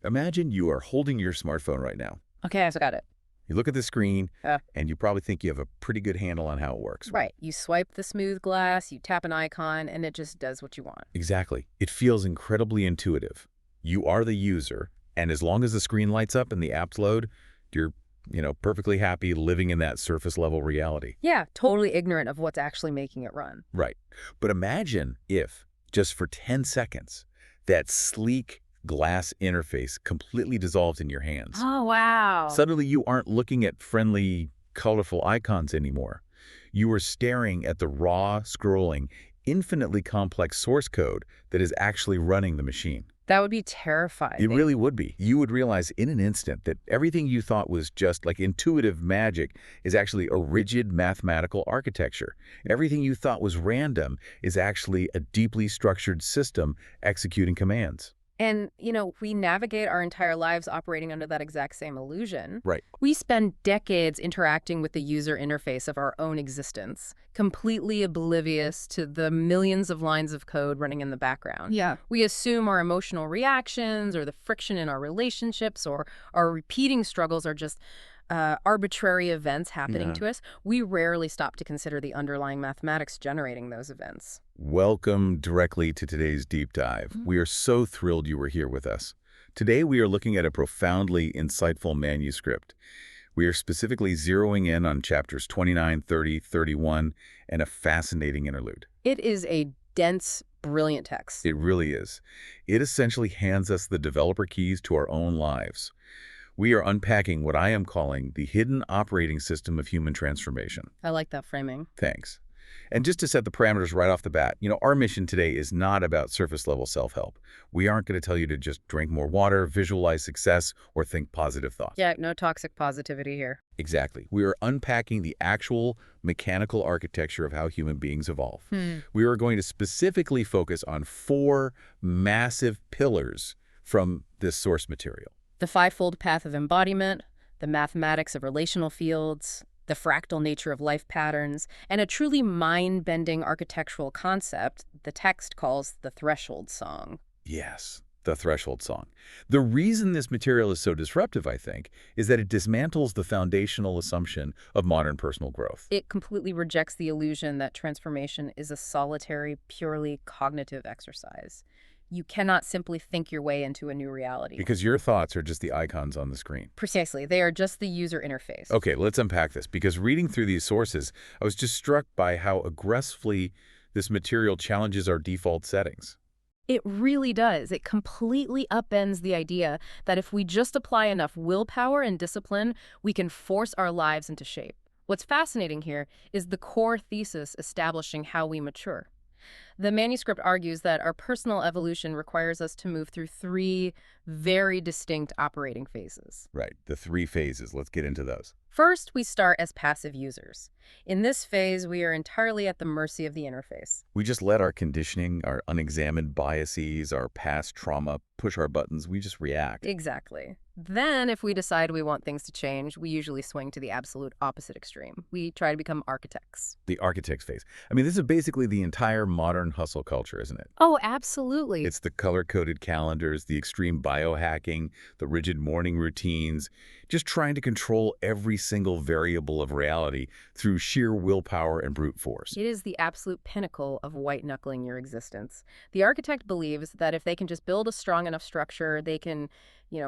Imagine you are holding your smartphone right now. Okay, I got it. You look at the screen, Uh, and you probably think you have a pretty good handle on how it works. right. You swipe the smooth glass, you tap an icon, and it just does what you want. Exactly. It feels incredibly intuitive. You are the user, and as long as the screen lights up and the apps load, you're, perfectly happy living in that surface-level reality. Yeah, totally ignorant of what's actually making it run. Right. But imagine if, just for 10 seconds, that sleek glass interface completely dissolved in your hands. Oh, wow. Suddenly, you aren't looking at friendly, colorful icons anymore. You are staring at the raw, scrolling, infinitely complex source code that is actually running the machine. That would be terrifying. It really would be. You would realize in an instant that everything you thought was just like intuitive magic is actually a rigid mathematical architecture. Everything you thought was random is actually a deeply structured system executing commands. And, we navigate our entire lives operating under that exact same illusion. Right. We spend decades interacting with the user interface of our own existence, completely oblivious to the millions of lines of code running in the background. Yeah. We assume our emotional reactions or the friction in our relationships or our repeating struggles are just arbitrary events happening to us. We rarely stop to consider the underlying mathematics generating those events. Welcome directly to today's deep dive. We are so thrilled you were here with us. Today we are looking at a profoundly insightful manuscript. We are specifically zeroing in on chapters 29, 30, 31, and a fascinating interlude. It is a dense, brilliant text. It really is. It essentially hands us the developer keys to our own lives. We are unpacking what I am calling the hidden operating system of human transformation. I like that framing. Thanks. And just to set the parameters right off the bat, our mission today is not about surface-level self-help. We aren't going to tell you to just drink more water, visualize success, or think positive thoughts. Yeah, no toxic positivity here. Exactly. We are unpacking the actual mechanical architecture of how human beings evolve. We are going to specifically focus on 4 massive pillars from this source material. The Fivefold Path of Embodiment, the mathematics of relational fields, the fractal nature of life patterns, and a truly mind-bending architectural concept the text calls the threshold song. Yes, the threshold song. The reason this material is so disruptive, I think, is that it dismantles the foundational assumption of modern personal growth. It completely rejects the illusion that transformation is a solitary, purely cognitive exercise. You cannot simply think your way into a new reality. Because your thoughts are just the icons on the screen. Precisely. They are just the user interface. Okay, let's unpack this, because reading through these sources, I was just struck by how aggressively this material challenges our default settings. It really does. It completely upends the idea that if we just apply enough willpower and discipline, we can force our lives into shape. What's fascinating here is the core thesis establishing how we mature. The manuscript argues that our personal evolution requires us to move through 3 very distinct operating phases. Right, the 3 phases. Let's get into those. First, we start as passive users. In this phase, we are entirely at the mercy of the interface. We just let our conditioning, our unexamined biases, our past trauma push our buttons. We just react. Exactly. Then, if we decide we want things to change, we usually swing to the absolute opposite extreme. We try to become architects. The architect's phase. I mean, this is basically the entire modern hustle culture, isn't it? Oh, absolutely. It's the color-coded calendars, the extreme biohacking, the rigid morning routines, just trying to control every single variable of reality through sheer willpower and brute force. It is the absolute pinnacle of white-knuckling your existence. The architect believes that if they can just build a strong enough structure, they can,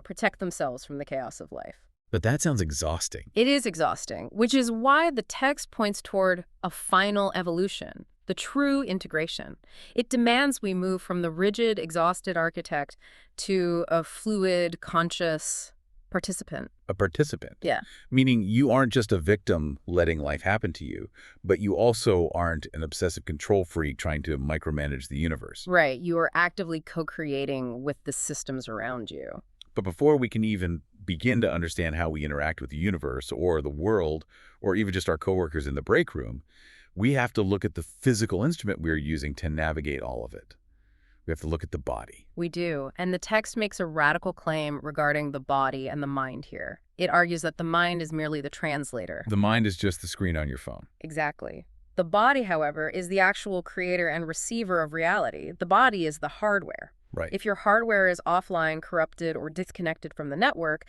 protect themselves from the chaos of life. But that sounds exhausting. It is exhausting, which is why the text points toward a final evolution, the true integration. It demands we move from the rigid, exhausted architect to a fluid, conscious participant. A participant. Yeah. Meaning you aren't just a victim letting life happen to you, but you also aren't an obsessive control freak trying to micromanage the universe. Right. You are actively co-creating with the systems around you. But before we can even begin to understand how we interact with the universe or the world, or even just our coworkers in the break room, we have to look at the physical instrument we're using to navigate all of it. We have to look at the body. We do. And the text makes a radical claim regarding the body and the mind here. It argues that the mind is merely the translator. The mind is just the screen on your phone. Exactly. The body, however, is the actual creator and receiver of reality. The body is the hardware. Right. If your hardware is offline, corrupted, or disconnected from the network,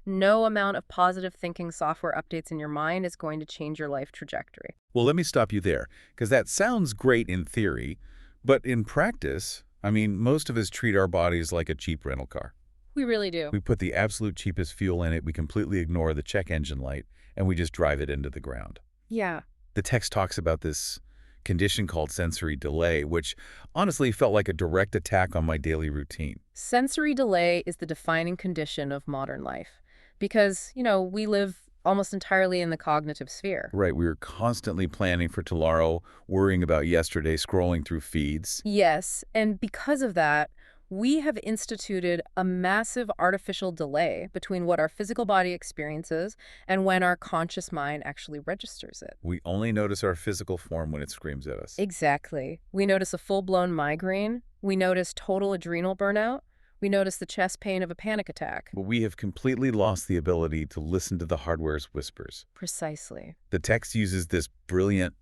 no amount of positive thinking software updates in your mind is going to change your life trajectory. Well, let me stop you there, because that sounds great in theory, but in practice, I mean, most of us treat our bodies like a cheap rental car. We really do. We put the absolute cheapest fuel in it, we completely ignore the check engine light, and we just drive it into the ground. Yeah. The text talks about this condition called sensory delay, which honestly felt like a direct attack on my daily routine. Sensory delay is the defining condition of modern life because, we live almost entirely in the cognitive sphere. Right, we were constantly planning for tomorrow, worrying about yesterday, scrolling through feeds. Yes, and because of that, we have instituted a massive artificial delay between what our physical body experiences and when our conscious mind actually registers it. We only notice our physical form when it screams at us. Exactly. We notice a full-blown migraine. We notice total adrenal burnout. We notice the chest pain of a panic attack. But we have completely lost the ability to listen to the hardware's whispers. Precisely. The text uses this brilliant,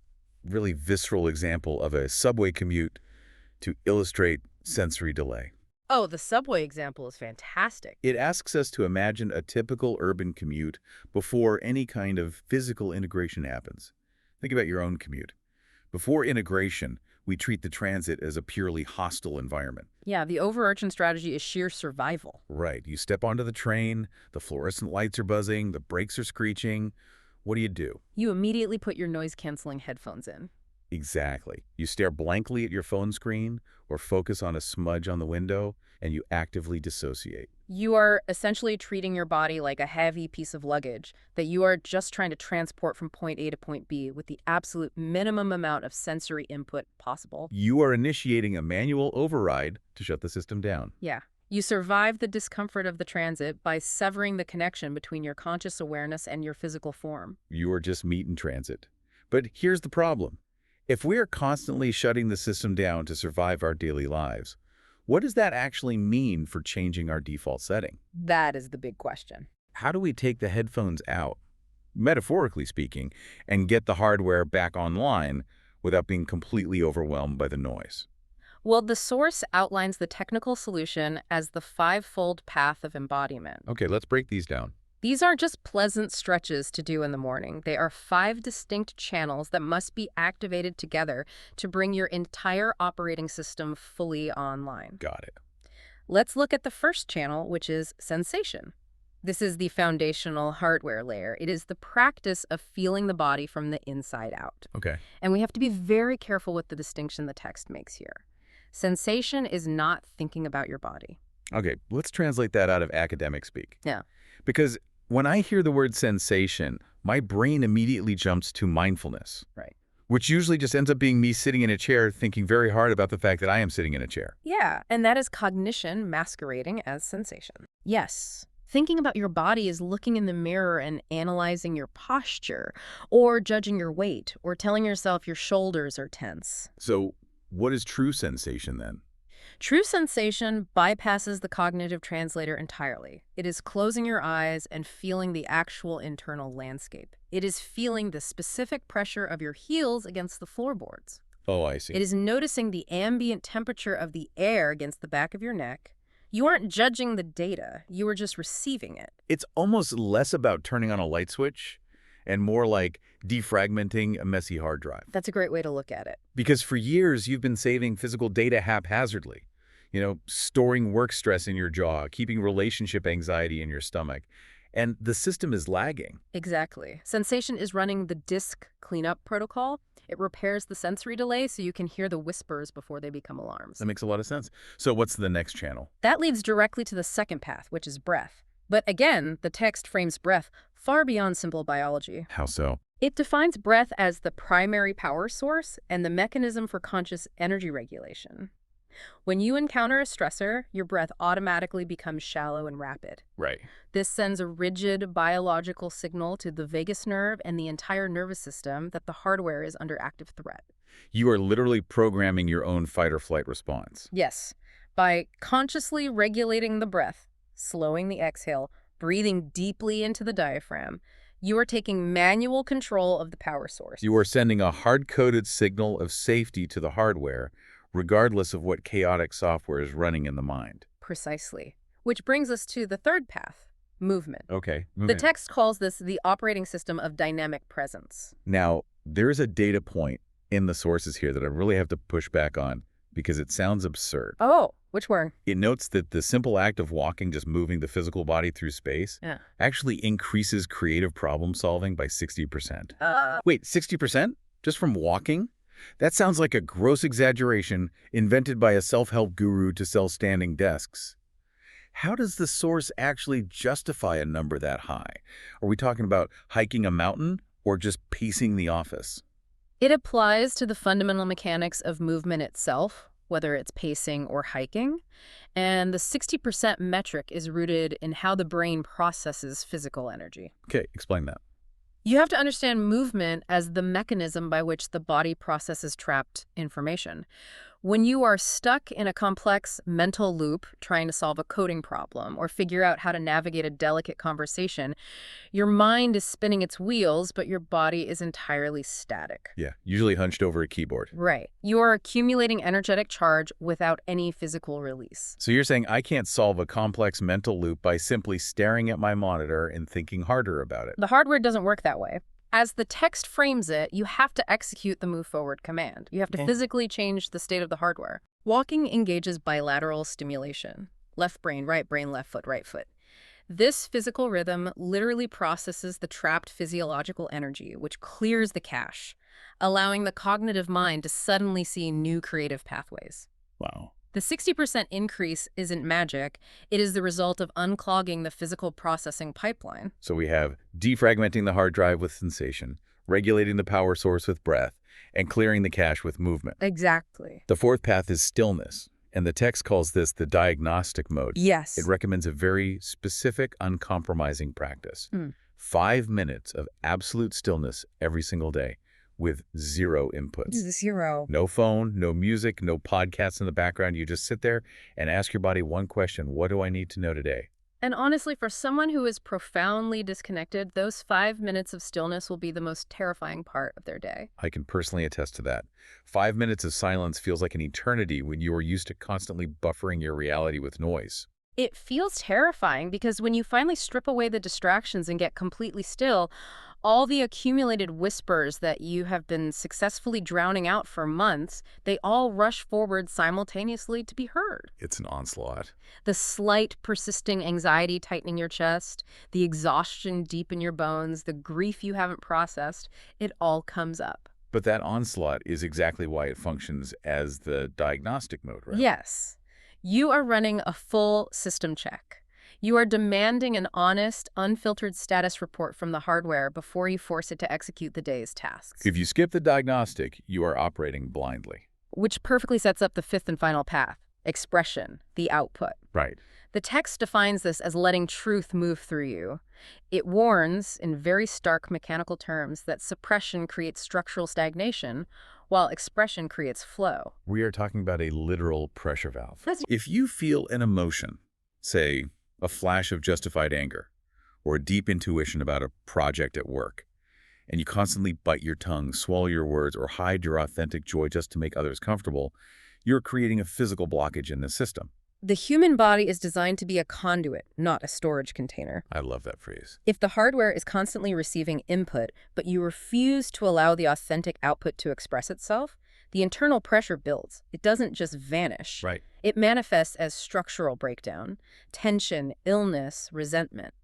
really visceral example of a subway commute to illustrate sensory delay. Oh, the subway example is fantastic. It asks us to imagine a typical urban commute before any kind of physical integration happens. Think about your own commute. Before integration, we treat the transit as a purely hostile environment. Yeah, the overarching strategy is sheer survival. Right. You step onto the train, the fluorescent lights are buzzing, the brakes are screeching. What do? You immediately put your noise-canceling headphones in. Exactly. You stare blankly at your phone screen or focus on a smudge on the window, and you actively dissociate. You are essentially treating your body like a heavy piece of luggage that you are just trying to transport from point A to point B with the absolute minimum amount of sensory input possible. You are initiating a manual override to shut the system down. Yeah. You survive the discomfort of the transit by severing the connection between your conscious awareness and your physical form. You are just meat in transit. But here's the problem. If we are constantly shutting the system down to survive our daily lives, what does that actually mean for changing our default setting? That is the big question. How do we take the headphones out, metaphorically speaking, and get the hardware back online without being completely overwhelmed by the noise? Well, the source outlines the technical solution as the Fivefold Path of Embodiment. Okay, let's break these down. These aren't just pleasant stretches to do in the morning. They are 5 distinct channels that must be activated together to bring your entire operating system fully online. Got it. Let's look at the first channel, which is sensation. This is the foundational hardware layer. It is the practice of feeling the body from the inside out. Okay. And we have to be very careful with the distinction the text makes here. Sensation is not thinking about your body. Okay, let's translate that out of academic speak. Yeah. Because when I hear the word sensation, my brain immediately jumps to mindfulness. Right. Which usually just ends up being me sitting in a chair thinking very hard about the fact that I am sitting in a chair. Yeah, and that is cognition masquerading as sensation. Yes. Thinking about your body is looking in the mirror and analyzing your posture, or judging your weight, or telling yourself your shoulders are tense. So what is true sensation then? True sensation bypasses the cognitive translator entirely. It is closing your eyes and feeling the actual internal landscape. It is feeling the specific pressure of your heels against the floorboards. Oh, I see. It is noticing the ambient temperature of the air against the back of your neck. You aren't judging the data, you are just receiving it. It's almost less about turning on a light switch and more like defragmenting a messy hard drive. That's a great way to look at it. Because for years, you've been saving physical data haphazardly. Storing work stress in your jaw, keeping relationship anxiety in your stomach. And the system is lagging. Exactly. Sensation is running the disk cleanup protocol. It repairs the sensory delay so you can hear the whispers before they become alarms. That makes a lot of sense. So what's the next channel? That leads directly to the second path, which is breath. But again, the text frames breath far beyond simple biology. How so? It defines breath as the primary power source and the mechanism for conscious energy regulation. When you encounter a stressor, your breath automatically becomes shallow and rapid. Right. This sends a rigid biological signal to the vagus nerve and the entire nervous system that the hardware is under active threat. You are literally programming your own fight or flight response. Yes. By consciously regulating the breath, slowing the exhale, breathing deeply into the diaphragm, you are taking manual control of the power source. You are sending a hard-coded signal of safety to the hardware regardless of what chaotic software is running in the mind. Precisely. Which brings us to the third path, movement. Okay, The movement. text calls this the operating system of dynamic presence. Now, there's a data point in the sources here that I really have to push back on because it sounds absurd. Oh, which one? It notes that the simple act of walking, just moving the physical body through space, Yeah. actually increases creative problem solving by 60%. Uh, Wait, 60%? Just from walking? That sounds like a gross exaggeration invented by a self-help guru to sell standing desks. How does the source actually justify a number that high? Are we talking about hiking a mountain or just pacing the office? It applies to the fundamental mechanics of movement itself, whether it's pacing or hiking, and the 60% metric is rooted in how the brain processes physical energy. Okay, explain that. You have to understand movement as the mechanism by which the body processes trapped information. When you are stuck in a complex mental loop trying to solve a coding problem or figure out how to navigate a delicate conversation, your mind is spinning its wheels, but your body is entirely static. Yeah, usually hunched over a keyboard. Right. You are accumulating energetic charge without any physical release. So you're saying I can't solve a complex mental loop by simply staring at my monitor and thinking harder about it. The hardware doesn't work that way. As the text frames it, you have to execute the move forward command. You have to physically change the state of the hardware. Walking engages bilateral stimulation. Left brain, left foot, right foot. This physical rhythm literally processes the trapped physiological energy, which clears the cache, allowing the cognitive mind to suddenly see new creative pathways. Wow. The 60% increase isn't magic. It is the result of unclogging the physical processing pipeline. So we have defragmenting the hard drive with sensation, regulating the power source with breath, and clearing the cache with movement. Exactly. The fourth path is stillness, and the text calls this the diagnostic mode. Yes. It recommends a very specific, uncompromising practice. 5 minutes of absolute stillness every single day with zero inputs. Zero. No phone, no music, no podcasts in the background. You just sit there and ask your body one question: what do I need to know today? And honestly, for someone who is profoundly disconnected, those 5 minutes of stillness will be the most terrifying part of their day. I can personally attest to that. 5 minutes of silence feels like an eternity when you are used to constantly buffering your reality with noise. It feels terrifying because when you finally strip away the distractions and get completely still, all the accumulated whispers that you have been successfully drowning out for months, they all rush forward simultaneously to be heard. It's an onslaught. The slight, persisting anxiety tightening your chest, the exhaustion deep in your bones, the grief you haven't processed, it all comes up. But that onslaught is exactly why it functions as the diagnostic mode, right? Yes. You are running a full system check. You are demanding an honest, unfiltered status report from the hardware before you force it to execute the day's tasks. If you skip the diagnostic, you are operating blindly. Which perfectly sets up the fifth and final path, expression, the output. Right. The text defines this as letting truth move through you. It warns, in very stark mechanical terms, that suppression creates structural stagnation, while expression creates flow. We are talking about a literal pressure valve. If you feel an emotion, say a flash of justified anger, or a deep intuition about a project at work, and you constantly bite your tongue, swallow your words, or hide your authentic joy just to make others comfortable, you're creating a physical blockage in the system. The human body is designed to be a conduit, not a storage container. I love that phrase. If the hardware is constantly receiving input, but you refuse to allow the authentic output to express itself, the internal pressure builds. It doesn't just vanish. Right. It manifests as structural breakdown, tension, illness, resentment.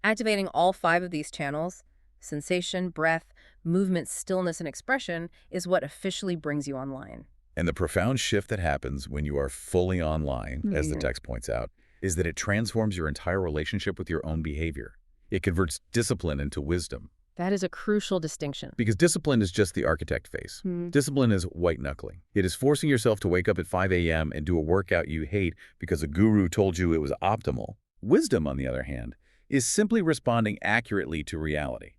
Activating all 5 of these channels, sensation, breath, movement, stillness, and expression, is what officially brings you online. And the profound shift that happens when you are fully online, as the text points out, is that it transforms your entire relationship with your own behavior. It converts discipline into wisdom. That is a crucial distinction. Because discipline is just the architect phase. Discipline is white-knuckling. It is forcing yourself to wake up at 5 a.m. and do a workout you hate because a guru told you it was optimal. Wisdom, on the other hand, is simply responding accurately to reality.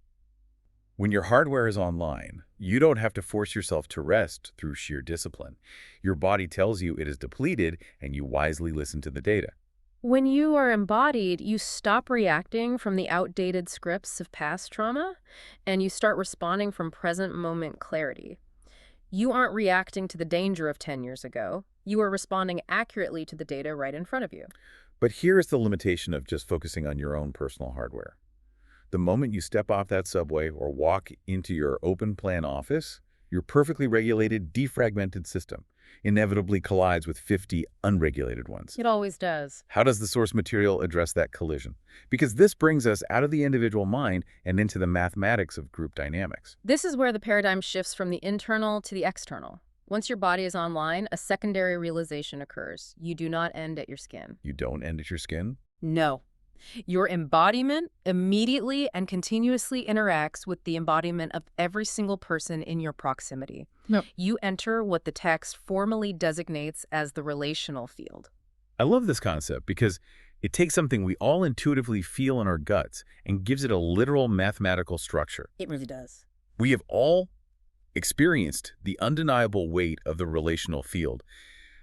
When your hardware is online, you don't have to force yourself to rest through sheer discipline. Your body tells you it is depleted, and you wisely listen to the data. When you are embodied, you stop reacting from the outdated scripts of past trauma, and you start responding from present moment clarity. You aren't reacting to the danger of 10 years ago. You are responding accurately to the data right in front of you. But here is the limitation of just focusing on your own personal hardware. The moment you step off that subway or walk into your open plan office, your perfectly regulated, defragmented system inevitably collides with 50 unregulated ones. It always does. How does the source material address that collision? Because this brings us out of the individual mind and into the mathematics of group dynamics. This is where the paradigm shifts from the internal to the external. Once your body is online, a secondary realization occurs. You do not end at your skin. You don't end at your skin? No. Your embodiment immediately and continuously interacts with the embodiment of every single person in your proximity. No. You enter what the text formally designates as the relational field. I love this concept because it takes something we all intuitively feel in our guts and gives it a literal mathematical structure. It really does. We have all experienced the undeniable weight of the relational field.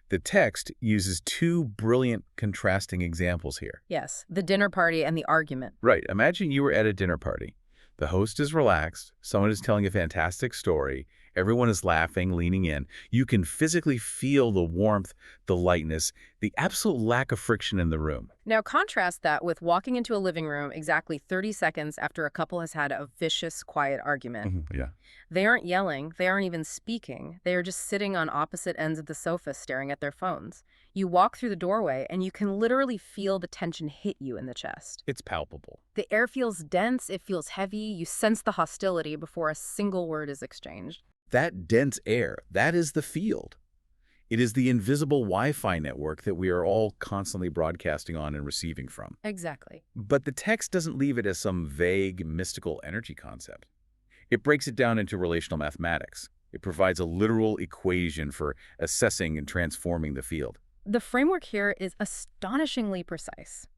The text uses two brilliant contrasting examples here. Yes, the dinner party and the argument. Right. Imagine you were at a dinner party. The host is relaxed. Someone is telling a fantastic story. Everyone is laughing, leaning in. You can physically feel the warmth, the lightness, the absolute lack of friction in the room. Now contrast that with walking into a living room exactly 30 seconds after a couple has had a vicious, quiet argument. Yeah. They aren't yelling, they aren't even speaking. They are just sitting on opposite ends of the sofa staring at their phones. You walk through the doorway and you can literally feel the tension hit you in the chest. It's palpable. The air feels dense, it feels heavy, you sense the hostility before a single word is exchanged. That dense air, that is the field. It is the invisible Wi-Fi network that we are all constantly broadcasting on and receiving from. Exactly. But the text doesn't leave it as some vague, mystical energy concept. It breaks it down into relational mathematics. It provides a literal equation for assessing and transforming the field. The framework here is astonishingly precise.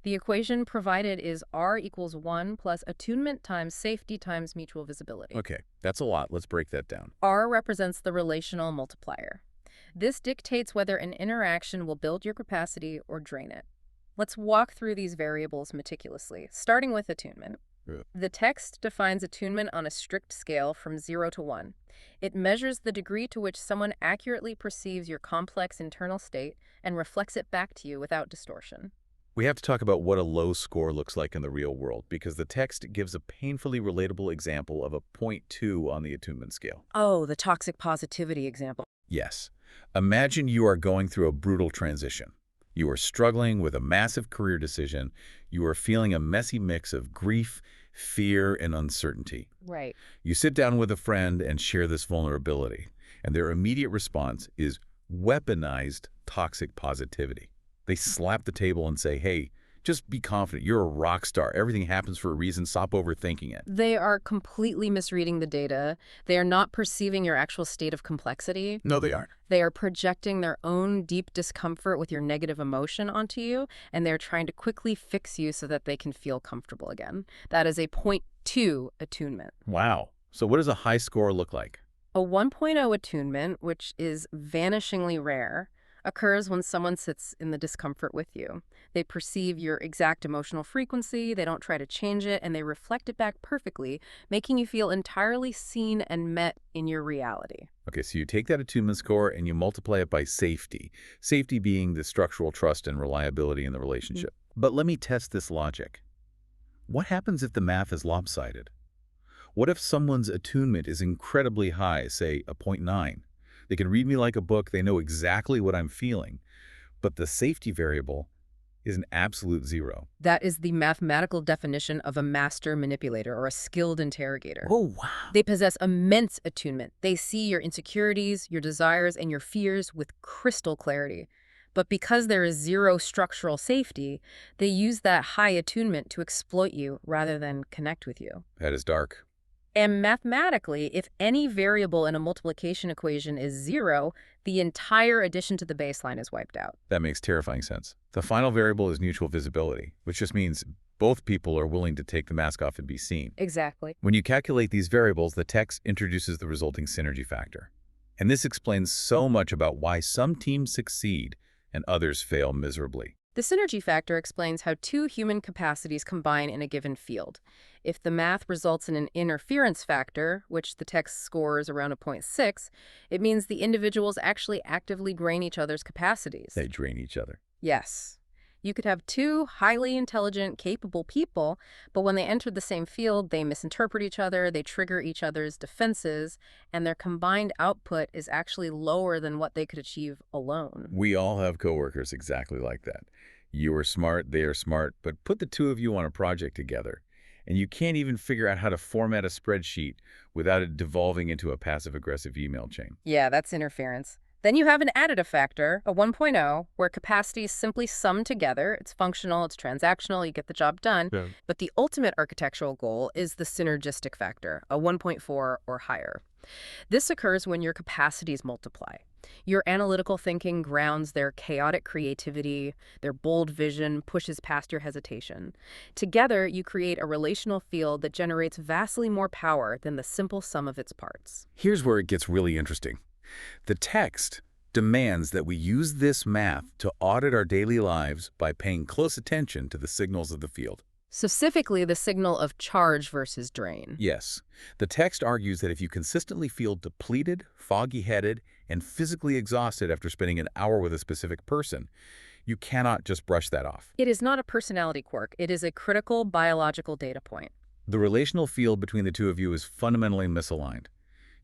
The equation provided is R equals 1 plus attunement times safety times mutual visibility. Okay, that's a lot. Let's break that down. R represents the relational multiplier. This dictates whether an interaction will build your capacity or drain it. Let's walk through these variables meticulously, starting with attunement. Yeah. The text defines attunement on a strict scale from 0 to 1. It measures the degree to which someone accurately perceives your complex internal state and reflects it back to you without distortion. We have to talk about what a low score looks like in the real world, because the text gives a painfully relatable example of a 0.2 on the attunement scale. Oh, the toxic positivity example. Yes. Imagine you are going through a brutal transition. You are struggling with a massive career decision. You are feeling a messy mix of grief, fear, and uncertainty. Right. You sit down with a friend and share this vulnerability, and their immediate response is weaponized toxic positivity. They slap the table and say, hey, just be confident. You're a rock star. Everything happens for a reason. Stop overthinking it. They are completely misreading the data. They are not perceiving your actual state of complexity. No, they aren't. They are projecting their own deep discomfort with your negative emotion onto you, and they're trying to quickly fix you so that they can feel comfortable again. That is a 0.2 attunement. Wow. So what does a high score look like? A 1.0 attunement, which is vanishingly rare, occurs when someone sits in the discomfort with you. They perceive your exact emotional frequency, they don't try to change it, and they reflect it back perfectly, making you feel entirely seen and met in your reality. Okay, so you take that attunement score and you multiply it by safety. Safety being the structural trust and reliability in the relationship. But let me test this logic. What happens if the math is lopsided? What if someone's attunement is incredibly high, say a 0.9? They can read me like a book, they know exactly what I'm feeling, but the safety variable is an absolute 0. That is the mathematical definition of a master manipulator or a skilled interrogator. Oh, wow. They possess immense attunement. They see your insecurities, your desires, and your fears with crystal clarity. But because there is 0 structural safety, they use that high attunement to exploit you rather than connect with you. That is dark. And mathematically, if any variable in a multiplication equation is 0, the entire addition to the baseline is wiped out. That makes terrifying sense. The final variable is mutual visibility, which just means both people are willing to take the mask off and be seen. Exactly. When you calculate these variables, the text introduces the resulting synergy factor. And this explains so much about why some teams succeed and others fail miserably. The synergy factor explains how two human capacities combine in a given field. If the math results in an interference factor, which the text scores around a 0.6, it means the individuals actually actively drain each other's capacities. They drain each other. Yes. You could have two highly intelligent, capable people, but when they enter the same field, they misinterpret each other, they trigger each other's defenses, and their combined output is actually lower than what they could achieve alone. We all have coworkers exactly like that. You are smart, they are smart, but put the two of you on a project together, and you can't even figure out how to format a spreadsheet without it devolving into a passive-aggressive email chain. Yeah, that's interference. Then you have an additive factor, a 1.0, where capacities simply sum together. It's functional, it's transactional, you get the job done. Yeah. But the ultimate architectural goal is the synergistic factor, a 1.4 or higher. This occurs when your capacities multiply. Your analytical thinking grounds their chaotic creativity, their bold vision pushes past your hesitation. Together, you create a relational field that generates vastly more power than the simple sum of its parts. Here's where it gets really interesting. The text demands that we use this math to audit our daily lives by paying close attention to the signals of the field. Specifically, the signal of charge versus drain. Yes, the text argues that if you consistently feel depleted, foggy-headed, and physically exhausted after spending an hour with a specific person, you cannot just brush that off. It is not a personality quirk. It is a critical biological data point. The relational field between the two of you is fundamentally misaligned.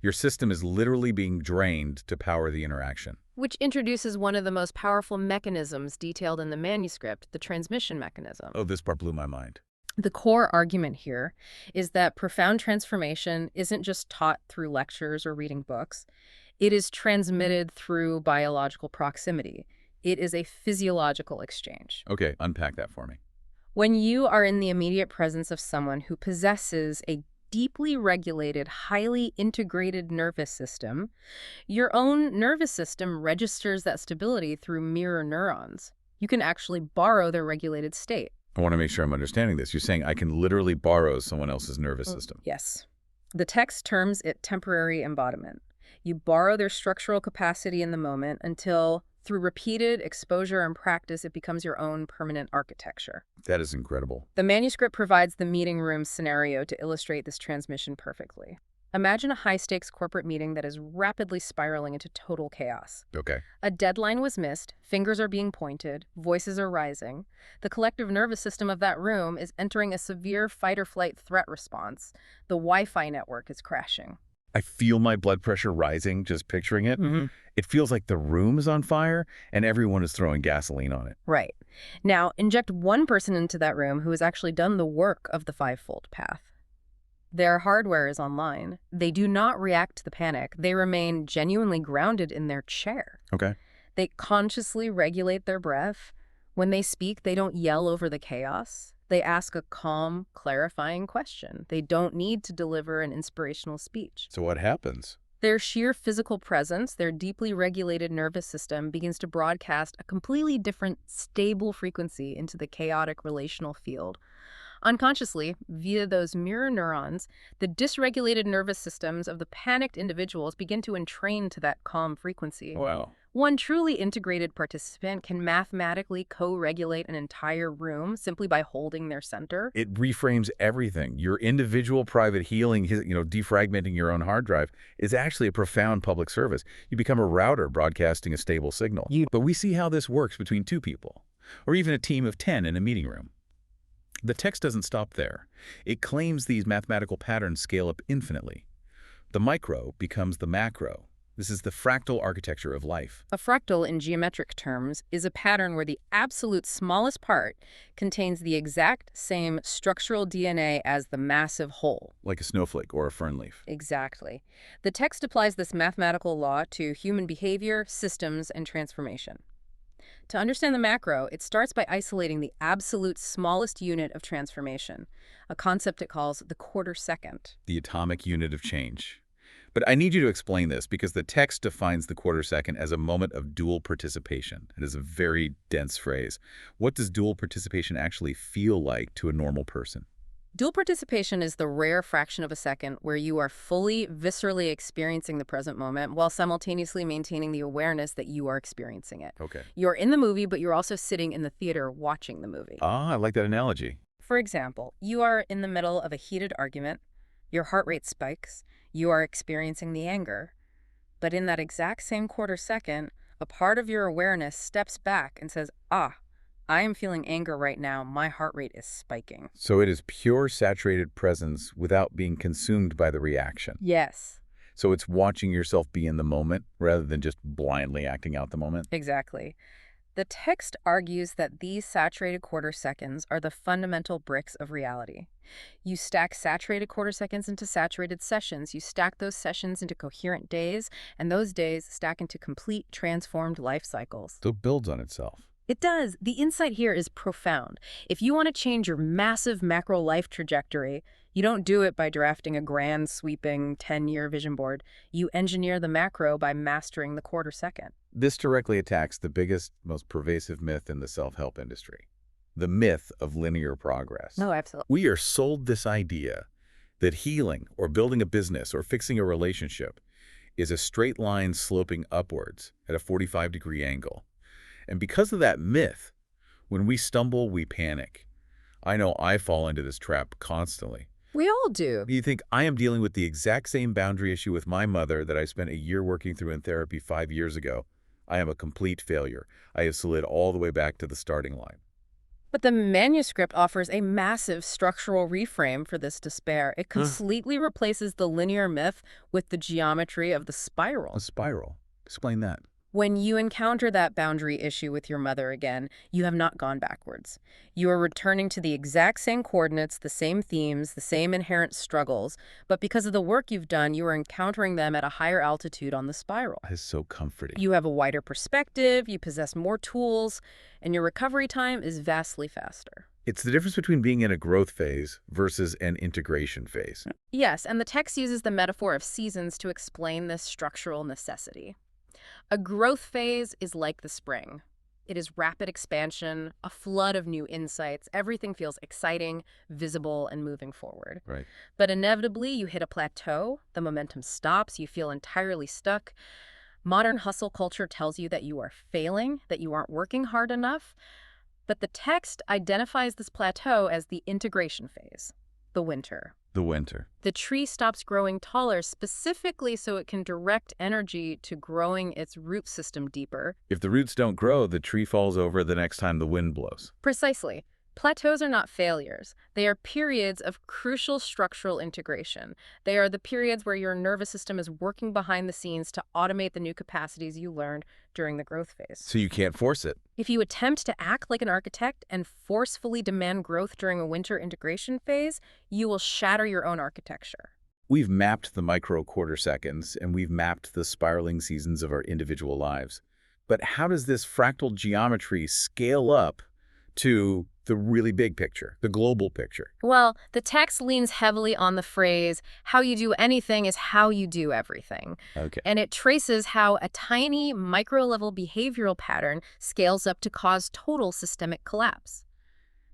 Your system is literally being drained to power the interaction. Which introduces one of the most powerful mechanisms detailed in the manuscript, the transmission mechanism. Oh, this part blew my mind. The core argument here is that profound transformation isn't just taught through lectures or reading books. It is transmitted through biological proximity. It is a physiological exchange. Okay, unpack that for me. When you are in the immediate presence of someone who possesses a deeply regulated, highly integrated nervous system, your own nervous system registers that stability through mirror neurons. You can actually borrow their regulated state. I want to make sure I'm understanding this. You're saying I can literally borrow someone else's nervous system. Yes. The text terms it temporary embodiment. You borrow their structural capacity in the moment until, through repeated exposure and practice, it becomes your own permanent architecture. That is incredible. The manuscript provides the meeting room scenario to illustrate this transmission perfectly. Imagine a high-stakes corporate meeting that is rapidly spiraling into total chaos. Okay. A deadline was missed, fingers are being pointed, voices are rising. The collective nervous system of that room is entering a severe fight-or-flight threat response. The Wi-Fi network is crashing. I feel my blood pressure rising just picturing it. Mm-hmm. It feels like the room is on fire and everyone is throwing gasoline on it. Right. Now, inject one person into that room who has actually done the work of the Fivefold Path. Their hardware is online. They do not react to the panic. They remain genuinely grounded in their chair. Okay. They consciously regulate their breath. When they speak, they don't yell over the chaos. They ask a calm, clarifying question. They don't need to deliver an inspirational speech. So what happens? Their sheer physical presence, their deeply regulated nervous system, begins to broadcast a completely different, stable frequency into the chaotic relational field. Unconsciously, via those mirror neurons, the dysregulated nervous systems of the panicked individuals begin to entrain to that calm frequency. Wow. One truly integrated participant can mathematically co-regulate an entire room simply by holding their center. It reframes everything. Your individual private healing, defragmenting your own hard drive, is actually a profound public service. You become a router broadcasting a stable signal. But we see how this works between two people, or even a team of 10 in a meeting room. The text doesn't stop there. It claims these mathematical patterns scale up infinitely. The micro becomes the macro. This is the fractal architecture of life. A fractal, in geometric terms, is a pattern where the absolute smallest part contains the exact same structural DNA as the massive whole. Like a snowflake or a fern leaf. Exactly. The text applies this mathematical law to human behavior, systems, and transformation. To understand the macro, it starts by isolating the absolute smallest unit of transformation, a concept it calls the quarter second. The atomic unit of change. But I need you to explain this because the text defines the quarter second as a moment of dual participation. It is a very dense phrase. What does dual participation actually feel like to a normal person? Dual participation is the rare fraction of a second where you are fully, viscerally experiencing the present moment while simultaneously maintaining the awareness that you are experiencing it. Okay. You're in the movie, but you're also sitting in the theater watching the movie. Ah, I like that analogy. For example, you are in the middle of a heated argument, your heart rate spikes, you are experiencing the anger, but in that exact same quarter second, a part of your awareness steps back and says, I am feeling anger right now, my heart rate is spiking. So it is pure saturated presence without being consumed by the reaction. Yes. So it's watching yourself be in the moment rather than just blindly acting out the moment. Exactly. The text argues that these saturated quarter seconds are the fundamental bricks of reality. You stack saturated quarter seconds into saturated sessions. You stack those sessions into coherent days, and those days stack into complete transformed life cycles. So it builds on itself. It does. The insight here is profound. If you want to change your massive macro life trajectory, you don't do it by drafting a grand, sweeping 10-year vision board. You engineer the macro by mastering the quarter second. This directly attacks the biggest, most pervasive myth in the self-help industry, the myth of linear progress. No, absolutely. We are sold this idea that healing or building a business or fixing a relationship is a straight line sloping upwards at a 45-degree angle. And because of that myth, when we stumble, we panic. I know I fall into this trap constantly. We all do. You think I am dealing with the exact same boundary issue with my mother that I spent a year working through in therapy 5 years ago. I am a complete failure. I have slid all the way back to the starting line. But the manuscript offers a massive structural reframe for this despair. It completely replaces the linear myth with the geometry of the spiral. A spiral. Explain that. When you encounter that boundary issue with your mother again, you have not gone backwards. You are returning to the exact same coordinates, the same themes, the same inherent struggles, but because of the work you've done, you are encountering them at a higher altitude on the spiral. That is so comforting. You have a wider perspective, you possess more tools, and your recovery time is vastly faster. It's the difference between being in a growth phase versus an integration phase. Yes, and the text uses the metaphor of seasons to explain this structural necessity. A growth phase is like the spring. It is rapid expansion, a flood of new insights. Everything feels exciting, visible, and moving forward. Right. But inevitably, you hit a plateau, the momentum stops, you feel entirely stuck. Modern hustle culture tells you that you are failing, that you aren't working hard enough. But the text identifies this plateau as the integration phase, the winter. The winter. The tree stops growing taller specifically so it can direct energy to growing its root system deeper. If the roots don't grow, the tree falls over the next time the wind blows. Precisely. Plateaus are not failures. They are periods of crucial structural integration. They are the periods where your nervous system is working behind the scenes to automate the new capacities you learned during the growth phase. So you can't force it. If you attempt to act like an architect and forcefully demand growth during a winter integration phase, you will shatter your own architecture. We've mapped the micro quarter seconds and we've mapped the spiraling seasons of our individual lives. But how does this fractal geometry scale up to the really big picture, the global picture? Well, the text leans heavily on the phrase, how you do anything is how you do everything. Okay. And it traces how a tiny micro-level behavioral pattern scales up to cause total systemic collapse.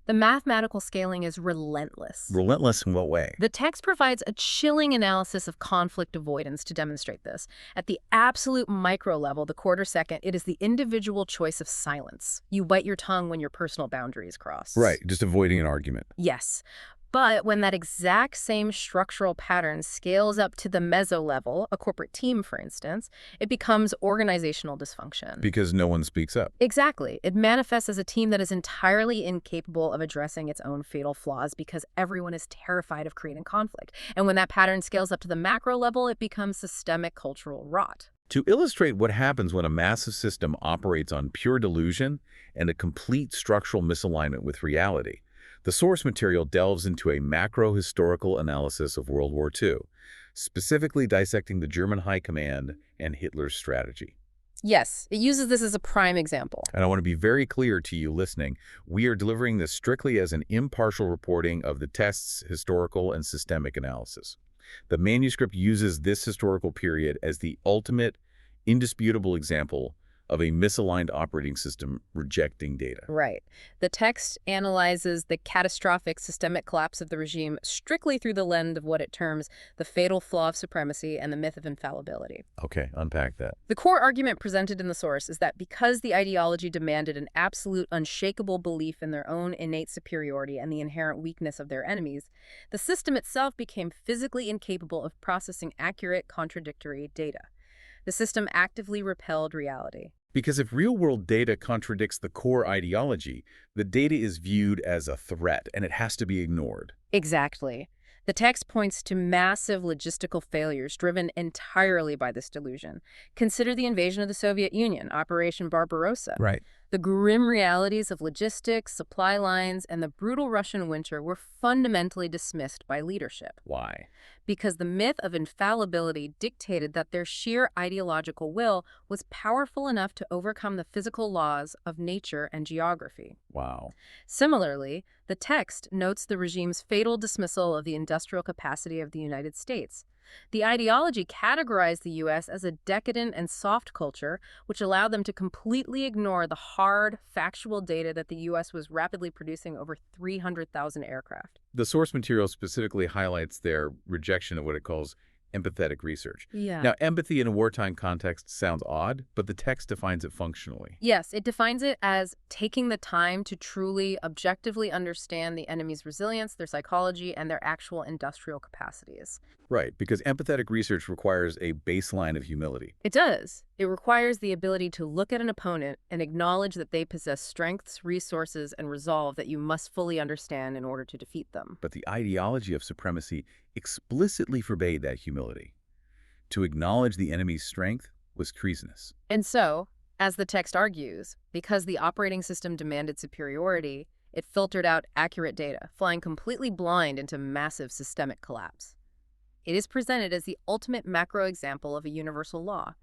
The mathematical scaling is relentless. Relentless in what way? The text provides a chilling analysis of conflict avoidance to demonstrate this. At the absolute micro level, the quarter second, it is the individual choice of silence. You bite your tongue when your personal boundaries cross. Right, just avoiding an argument. Yes. But when that exact same structural pattern scales up to the meso level, a corporate team, for instance, it becomes organizational dysfunction. Because no one speaks up. Exactly. It manifests as a team that is entirely incapable of addressing its own fatal flaws because everyone is terrified of creating conflict. And when that pattern scales up to the macro level, it becomes systemic cultural rot. To illustrate what happens when a massive system operates on pure delusion and a complete structural misalignment with reality, the source material delves into a macro-historical analysis of World War II, specifically dissecting the German High Command and Hitler's strategy. Yes, it uses this as a prime example. And I want to be very clear to you listening, we are delivering this strictly as an impartial reporting of the text's historical and systemic analysis. The manuscript uses this historical period as the ultimate, indisputable example of a misaligned operating system rejecting data. Right. The text analyzes the catastrophic systemic collapse of the regime strictly through the lens of what it terms the fatal flaw of supremacy and the myth of infallibility. Okay, unpack that. The core argument presented in the source is that because the ideology demanded an absolute, unshakable belief in their own innate superiority and the inherent weakness of their enemies, the system itself became physically incapable of processing accurate, contradictory data. The system actively repelled reality. Because if real-world data contradicts the core ideology, the data is viewed as a threat, and it has to be ignored. Exactly. The text points to massive logistical failures driven entirely by this delusion. Consider the invasion of the Soviet Union, Operation Barbarossa. Right. The grim realities of logistics, supply lines, and the brutal Russian winter were fundamentally dismissed by leadership. Why? Because the myth of infallibility dictated that their sheer ideological will was powerful enough to overcome the physical laws of nature and geography. Wow. Similarly, the text notes the regime's fatal dismissal of the industrial capacity of the United States. The ideology categorized the U.S. as a decadent and soft culture, which allowed them to completely ignore the hard, factual data that the U.S. was rapidly producing over 300,000 aircraft. The source material specifically highlights their rejection of what it calls empathetic research. Yeah. Now, empathy in a wartime context sounds odd, but the text defines it functionally. Yes, it defines it as taking the time to truly, objectively understand the enemy's resilience, their psychology, and their actual industrial capacities. Right, because empathetic research requires a baseline of humility. It does. It requires the ability to look at an opponent and acknowledge that they possess strengths, resources, and resolve that you must fully understand in order to defeat them. But the ideology of supremacy explicitly forbade that humility. To acknowledge the enemy's strength was treasonous. And so, as the text argues, because the operating system demanded superiority, it filtered out accurate data, flying completely blind into massive systemic collapse. It is presented as the ultimate macro example of a universal law.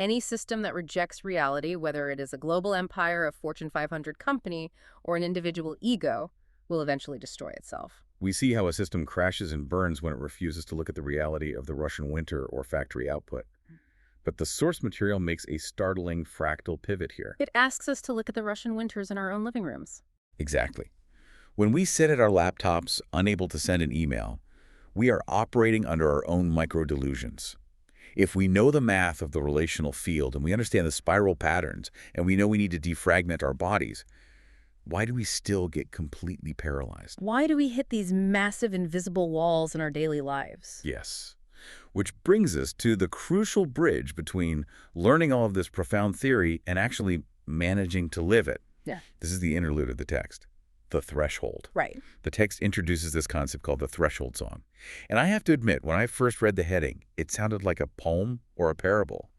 Any system that rejects reality, whether it is a global empire, a Fortune 500 company, or an individual ego, will eventually destroy itself. We see how a system crashes and burns when it refuses to look at the reality of the Russian winter or factory output. But the source material makes a startling fractal pivot here. It asks us to look at the Russian winters in our own living rooms. Exactly. When we sit at our laptops, unable to send an email, we are operating under our own micro-delusions. If we know the math of the relational field and we understand the spiral patterns and we know we need to defragment our bodies, why do we still get completely paralyzed? Why do we hit these massive invisible walls in our daily lives? Yes. Which brings us to the crucial bridge between learning all of this profound theory and actually managing to live it. Yeah. This is the interlude of the text. The threshold. Right. The text introduces this concept called the threshold song. And I have to admit, when I first read the heading, it sounded like a poem or a parable.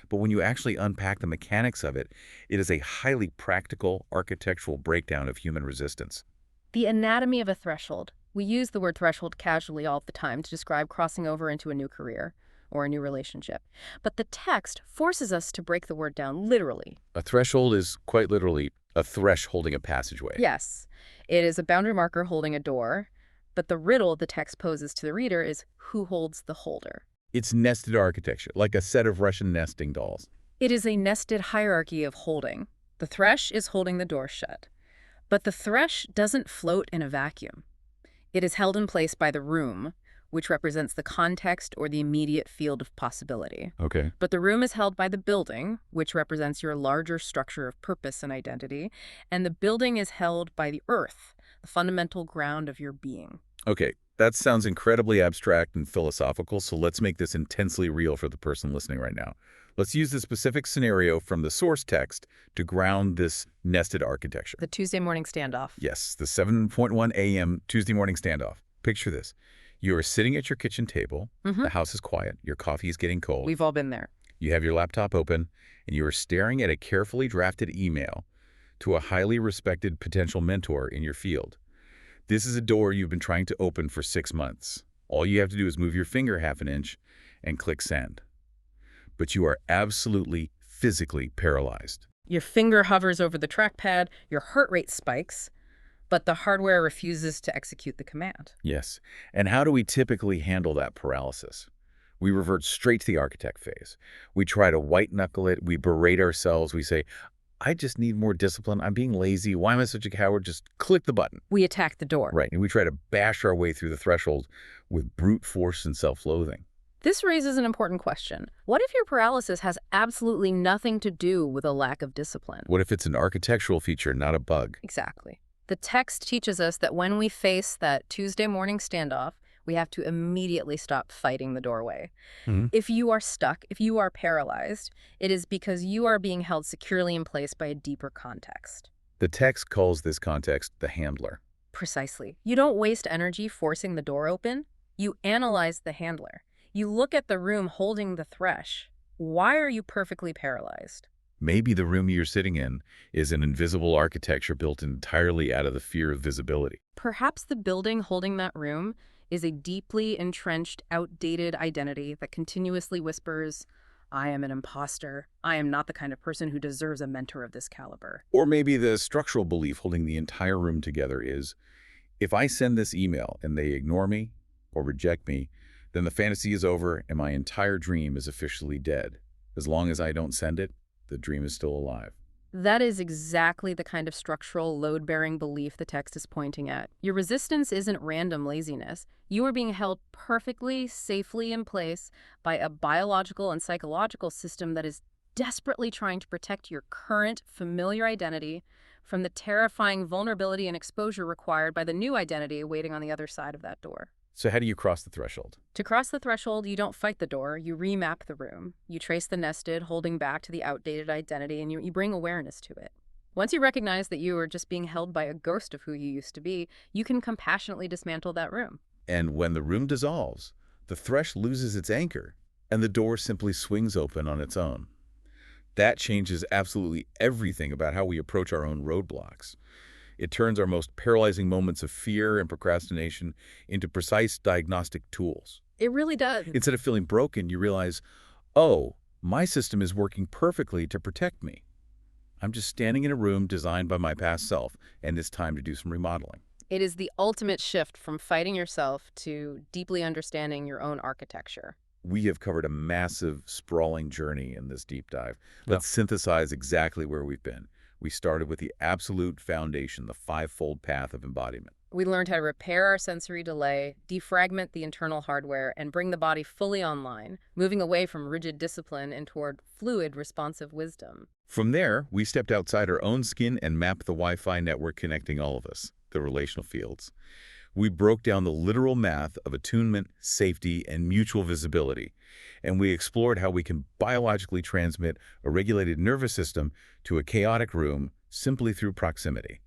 But when you actually unpack the mechanics of it, it is a highly practical architectural breakdown of human resistance. The anatomy of a threshold. We use the word threshold casually all the time to describe crossing over into a new career or a new relationship. But the text forces us to break the word down literally. A threshold is quite literally a thresh holding a passageway. Yes, it is a boundary marker holding a door, but the riddle the text poses to the reader is who holds the holder. It's nested architecture, like a set of Russian nesting dolls. It is a nested hierarchy of holding. The thresh is holding the door shut. But the thresh doesn't float in a vacuum. It is held in place by the room, which represents the context or the immediate field of possibility. Okay. But the room is held by the building, which represents your larger structure of purpose and identity, and the building is held by the earth, the fundamental ground of your being. Okay, that sounds incredibly abstract and philosophical, so let's make this intensely real for the person listening right now. Let's use the specific scenario from the source text to ground this nested architecture. The Tuesday morning standoff. Yes, the 7:1 a.m. Tuesday morning standoff. Picture this. You are sitting at your kitchen table. The house is quiet. Your coffee is getting cold. We've all been there. You have your laptop open, and you are staring at a carefully drafted email to a highly respected potential mentor in your field. This is a door you've been trying to open for 6 months. All you have to do is move your finger half an inch and click send. But you are absolutely physically paralyzed. Your finger hovers over the trackpad, your heart rate spikes, but the hardware refuses to execute the command. Yes. And how do we typically handle that paralysis? We revert straight to the architect phase. We try to white-knuckle it. We berate ourselves. We say, I just need more discipline. I'm being lazy. Why am I such a coward? Just click the button. We attack the door. Right. And we try to bash our way through the threshold with brute force and self-loathing. This raises an important question. What if your paralysis has absolutely nothing to do with a lack of discipline? What if it's an architectural feature, not a bug? Exactly. The text teaches us that when we face that Tuesday morning standoff, we have to immediately stop fighting the doorway. If you are stuck, if you are paralyzed, it is because you are being held securely in place by a deeper context. The text calls this context the handler. Precisely. You don't waste energy forcing the door open. You analyze the handler. You look at the room holding the thresh. Why are you perfectly paralyzed? Maybe the room you're sitting in is an invisible architecture built entirely out of the fear of visibility. Perhaps the building holding that room is a deeply entrenched, outdated identity that continuously whispers, I am an imposter. I am not the kind of person who deserves a mentor of this caliber. Or maybe the structural belief holding the entire room together is, if I send this email and they ignore me or reject me, then the fantasy is over and my entire dream is officially dead. As long as I don't send it, the dream is still alive. That is exactly the kind of structural load-bearing belief the text is pointing at. Your resistance isn't random laziness. You are being held perfectly, safely in place by a biological and psychological system that is desperately trying to protect your current, familiar identity from the terrifying vulnerability and exposure required by the new identity waiting on the other side of that door. So how do you cross the threshold? To cross the threshold, you don't fight the door, you remap the room. You trace the nested, holding back to the outdated identity, and you bring awareness to it. Once you recognize that you are just being held by a ghost of who you used to be, you can compassionately dismantle that room. And when the room dissolves, the thresh loses its anchor, and the door simply swings open on its own. That changes absolutely everything about how we approach our own roadblocks. It turns our most paralyzing moments of fear and procrastination into precise diagnostic tools. It really does. Instead of feeling broken, you realize, oh, my system is working perfectly to protect me. I'm just standing in a room designed by my past self, and it's time to do some remodeling. It is the ultimate shift from fighting yourself to deeply understanding your own architecture. We have covered a massive, sprawling journey in this deep dive. Let's synthesize exactly where we've been. We started with the absolute foundation, the fivefold path of embodiment. We learned how to repair our sensory delay, defragment the internal hardware, and bring the body fully online, moving away from rigid discipline and toward fluid, responsive wisdom. From there, we stepped outside our own skin and mapped the Wi-Fi network connecting all of us, the relational fields. We broke down the literal math of attunement, safety, and mutual visibility, and we explored how we can biologically transmit a regulated nervous system to a chaotic room simply through proximity.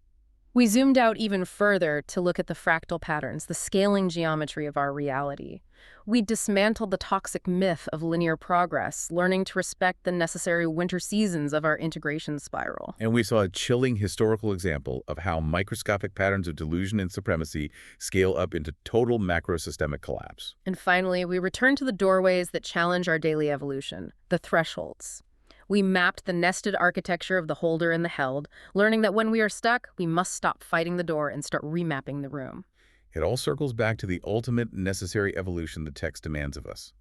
We zoomed out even further to look at the fractal patterns, the scaling geometry of our reality. We dismantled the toxic myth of linear progress, learning to respect the necessary winter seasons of our integration spiral. And we saw a chilling historical example of how microscopic patterns of delusion and supremacy scale up into total macrosystemic collapse. And finally, we returned to the doorways that challenge our daily evolution, the thresholds. We mapped the nested architecture of the holder and the held, learning that when we are stuck, we must stop fighting the door and start remapping the room. It all circles back to the ultimate necessary evolution the text demands of us.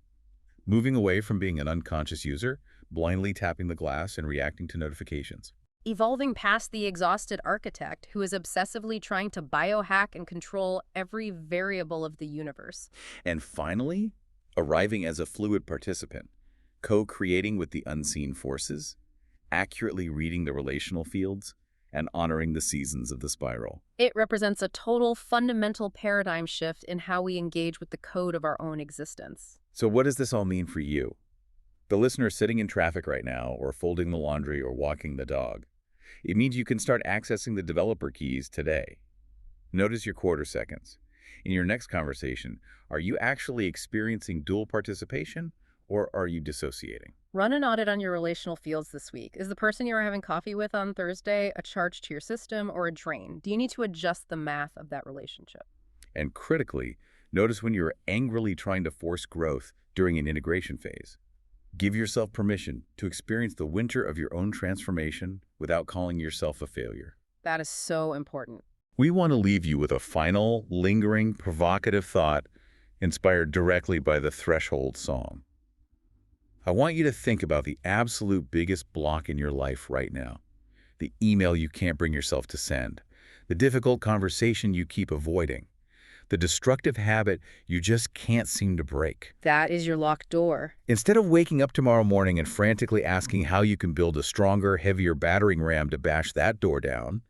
Moving away from being an unconscious user, blindly tapping the glass and reacting to notifications. Evolving past the exhausted architect who is obsessively trying to biohack and control every variable of the universe. And finally, arriving as a fluid participant, co-creating with the unseen forces, accurately reading the relational fields, and honoring the seasons of the spiral. It represents a total fundamental paradigm shift in how we engage with the code of our own existence. So what does this all mean for you? The listener sitting in traffic right now, or folding the laundry, or walking the dog. It means you can start accessing the developer keys today. Notice your quarter seconds. In your next conversation, are you actually experiencing dual participation, or are you dissociating? Run an audit on your relational fields this week. Is the person you are having coffee with on Thursday a charge to your system or a drain? Do you need to adjust the math of that relationship? And critically, notice when you're angrily trying to force growth during an integration phase. Give yourself permission to experience the winter of your own transformation without calling yourself a failure. That is so important. We want to leave you with a final, lingering, provocative thought. inspired directly by the Threshold song. I want you to think about the absolute biggest block in your life right now. The email you can't bring yourself to send, the difficult conversation you keep avoiding, the destructive habit you just can't seem to break. That is your locked door. Instead of waking up tomorrow morning and frantically asking how you can build a stronger, heavier battering ram to bash that door down,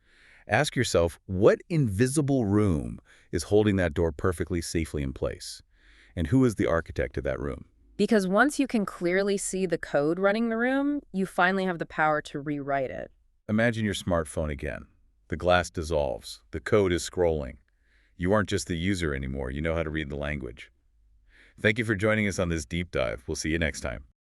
ask yourself what invisible room is holding that door perfectly safely in place, and who is the architect of that room? Because once you can clearly see the code running the room, you finally have the power to rewrite it. Imagine your smartphone again. The glass dissolves. The code is scrolling. You aren't just the user anymore. You know how to read the language. Thank you for joining us on this deep dive. We'll see you next time.